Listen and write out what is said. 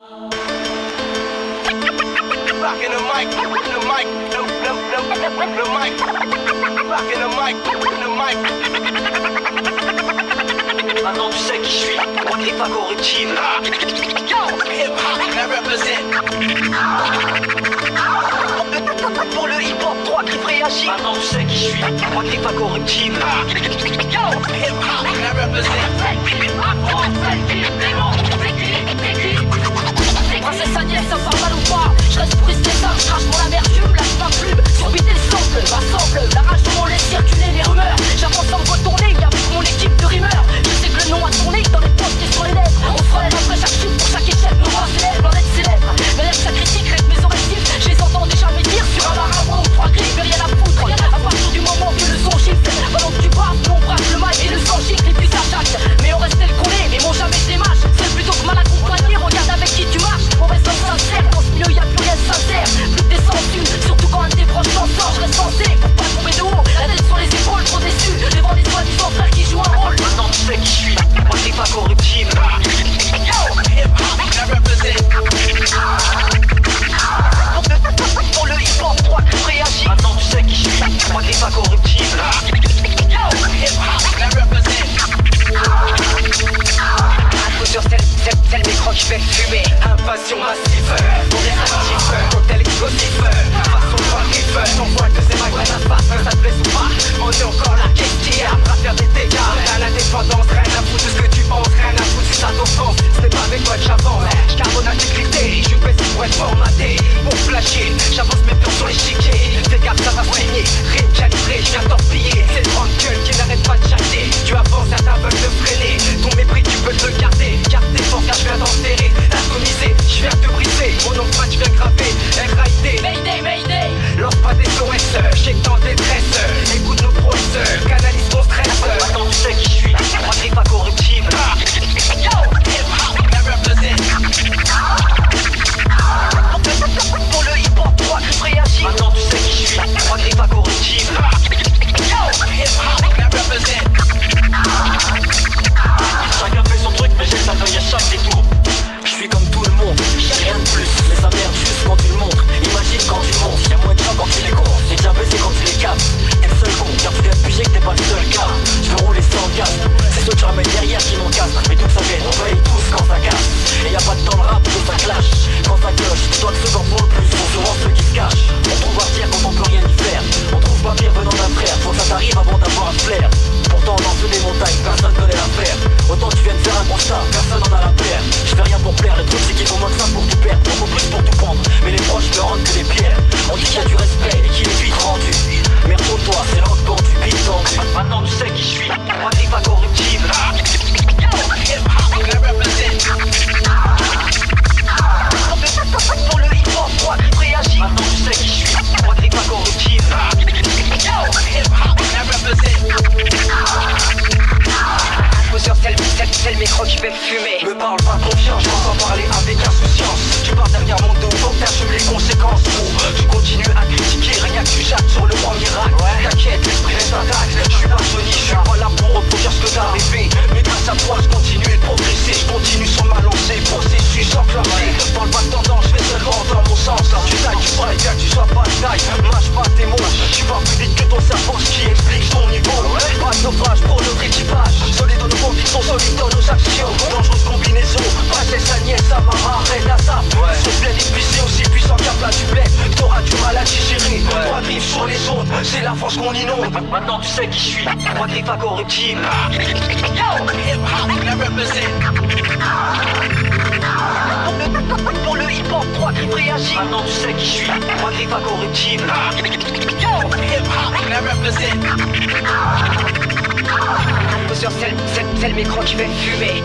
Rockin' the mic, the mic, the mic. Rockin' the mic, the mic. Maintenant tu sais qui je suis, moi qui est pas corruptible. Hip-hop, I represent. Pour le hip-hop, 3 qui réagit. Maintenant tu sais qui je suis, moi qui est pas corruptible. Hip-hop, I represent. Princesse Agnès, ça part mal ou pas? Je reste pour rester ça, je crache pour la mer, fume, lâche ma plume. Sur beat et le sample, la rage on laisse circuler les rumeurs. J'avance en voie tournée, avec mon équipe de rimeurs. Je sais que le nom a tourné dans les postes et sur les lèvres. On se relève après chaque chute, pour chaque échec, nos voix s'élèvent, l'en être célèbre. Derrière sa critique, reste mes oreilles sifflent. Je les entends déjà me dire sur un marin ou 3 grilles, mais rien à foutre. À partir du moment que le son gifle, pendant que tu passes, nous on braque le mic et le son gicle et puis ça jacte. Mais on restait le collé, mais m'ont jamais démage. C'est plutôt que mal accompagné, regarde avec qui tu marches. Mauvaise homme sincère, dans ce milieu y'a plus rien de sincère. Plus que des centaines, surtout quand un de tes proches s'en sort. Je reste censé pour pas tomber de haut, la tête sur les épaules, trop déçu devant les soi-disant frères qui jouent un rôle. Maintenant tu sais qui je suis, moi qui est pas corruptible. Yo, hip-hop, I represent. Pour le hip-hop, 3 qui réagit. Maintenant tu sais qui je suis, moi qui est pas corruptible. Yo, hip-hop, I represent. Sur c'est le micro qui fait fumer. Invasion massive, on est actif. Cocktail explosif, façon de voir qui fait. On voit que c'est ma graine à face, ça te plaît ou pas? On est encore la question, à faire des dégâts. À l'indépendance, rien à foutre de ce que tu penses. Rien à foutre si ça t'offense, ce n'est pas avec toi que j'avance. J'carbonate les critères, je suis baissé pour être formaté. Pour flasher, j'avance mes pions sur l'échiquier. Fais gaffe, ça va saigner, rime calibré, je viens t'empiler. C'est le grande gueule qui n'arrête pas de chatter. Tu avances, certains veulent te freiner. Ton mépris, tu peux te le garder. Garde tes forces car je viens t'enterrer. Atomisé, je viens te briser. Mon nom je viens graver, R.I.D. Mayday, Mayday. Lance pas des SOS, je sais que t'es en détresse. Écoute nos prouesses, canalise ton stress. Maintenant tu sais qui je suis, moi qui est pas corruptible. Yo, hip-hop, I represent. Pour le hip-hop, 3 qui réagit. Maintenant tu sais qui je suis, moi qui est pas corruptible. Yo, hip-hop, I represent. Chacun fait son truc, mais j'ai sa feuille à chaque détour. Je suis comme tout le monde, j'ai rien de plus. Mais ça merde juste quand tu le montres. Imagine quand tu montes, y'a moins de gens quand tu les comptes. C'est déjà baissé quand tu les captes. T'es le seul con, car tu viens de piger que t'es pas le seul gars. Je veux rouler sans gaz, c'est ceux que je ramène derrière qui m'en cassent. Mais d'où que ça vienne, on paye tous quand ça casse. Et y'a pas de temps de rap, tout ça clash. Quand ça cloche, toi que ceux qui en font le plus sont souvent ceux qui se cachent. On trouve à dire quand on peut rien y faire. On trouve pas pire venant d'un frère, faut que ça t'arrive avant d'avoir un flair. Pourtant dans ce des montagnes, personne connaît l'affaire. Autant tu viens de faire un constat, personne en a la paire. Je fais rien pour plaire, le truc c'est qu'il faut moins que ça pour tout perdre. Beaucoup plus pour tout prendre, mais les proches me rendent que des pierres. On dit qu'il y a du respect et qu'il est vite rendu. Mais retourne-toi, c'est langue pendue, bite tendue. Maintenant tu sais qui je suis, moi qui est pas corruptible. Yo, hip-hop, I represent. Pour le hip-hop, 3 qui réagit. Maintenant tu sais qui je suis, moi qui est pas corruptible. Yo, hip-hop, I represent. C'est le micro qui fait fumer. Me parle pas confiance, je m'entends parler avec insouciance. Tu pars derrière mon dos, faut que t'assumes les conséquences. Tu continues à critiquer, rien que tu jattes sur le premier rack. T'inquiète, l'esprit reste intact. Je suis pas Sony, je suis pas là pour reproduire ce que t'as rêvé. Mais grâce à toi, je continue de progresser. Je continue sur ma lancée, processus enclenché. Parle pas de tendance, je vais seulement dans mon sens. Tu tailles, tu brailles, bien que tu sois pas de taille. Mâche pas tes mots, tu vas plus vite que ton cerveau, ce qui explique ton niveau. Pas de naufrage pour notre équipage. Solide dans nos convictions, solide dans nos actions. Dangereuse combinaison, Princesse Agnès, Samara, Reine Assaf. Ce bled épuisé, aussi puissant qu'un plat du bled. T'auras du mal à digérer. Toi drive sur les ondes, c'est la France qu'on inonde. Maintenant tu sais qui je suis, moi qui est pas corruptible. Yo, hip-hop, I represent. Pour le hip-hop, 3 qui réagit. Maintenant tu sais qui je suis, moi qui est pas corruptible. Yo, hip-hop, I represent. C'est le micro qui fait fumer.